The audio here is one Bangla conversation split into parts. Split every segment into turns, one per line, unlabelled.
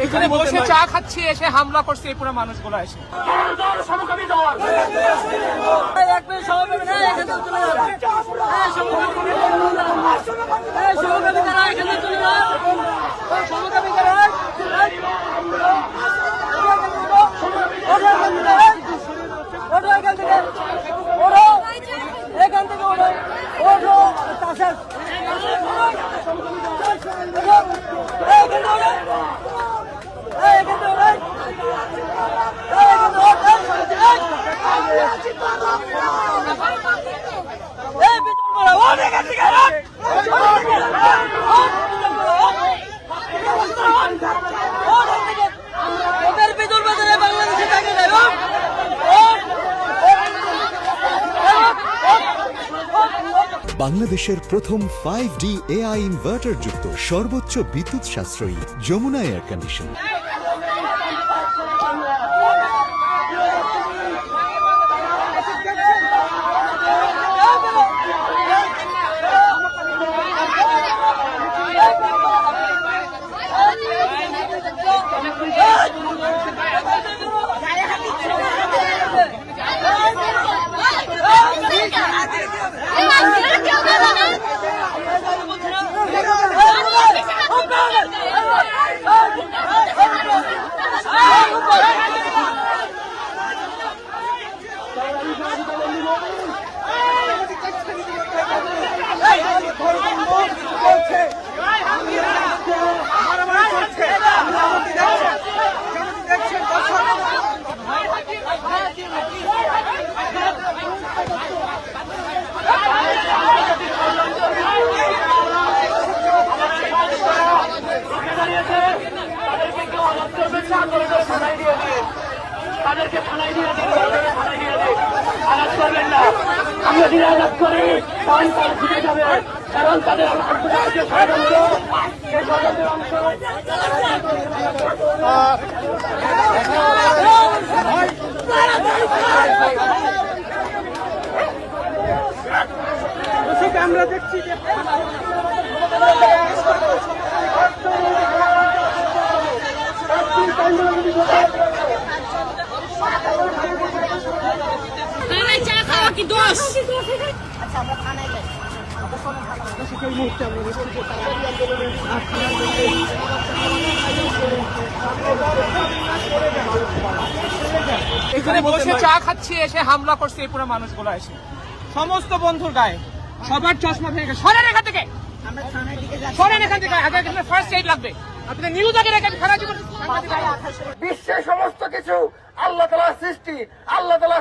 এখানে বসে চা খাচ্ছি, এসে হামলা করছে এই পুরো মানুষগুলো এসে।
বাংলাদেশের প্রথম 5D AI ইনভার্টার যুক্ত সর্বোচ্চ বিদ্যুৎ সাশ্রয়ী যমুনা এয়ার কন্ডিশন।
তাদেরকে থানায় দিয়ে দিন, আঘাত করবেন না। আমরা যদি আঘাত করি তাহলে তারা ছুটে যাবে, কারণ তাদের ষড়যন্ত্র সেই ষড়যন্ত্রের অংশ। আমরা দেখছি যে
এখানে বসে চা খাচ্ছি, এসে হামলা করছে এই পুরো মানুষগুলো এসে। সমস্ত বন্ধুর গায়ে সবার চশমা ভেঙে গেছে। সরেন এখান থেকে, সরেন এখান থেকে। আগে এখানে ফার্স্ট এইড লাগবে। আপনাদের নিউজ আগে রেখে খারাপ জীবন।
বিশ্বের সমস্ত কিছু আল্লাহ তাআলার সৃষ্টি। আল্লাহ তাআলা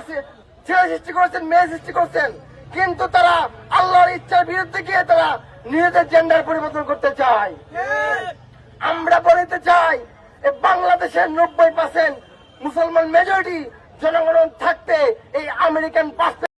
ছেলে সৃষ্টি করেছেন, মেয়ে সৃষ্টি করেছেন, কিন্তু তারা আল্লাহর ইচ্ছার বিরুদ্ধে গিয়ে তারা নিজেদের জেন্ডার পরিবর্তন করতে চায়। আমরা বলতে চাই বাংলাদেশের 90% মুসলমান মেজরিটি জনগণ থাকতে এই আমেরিকান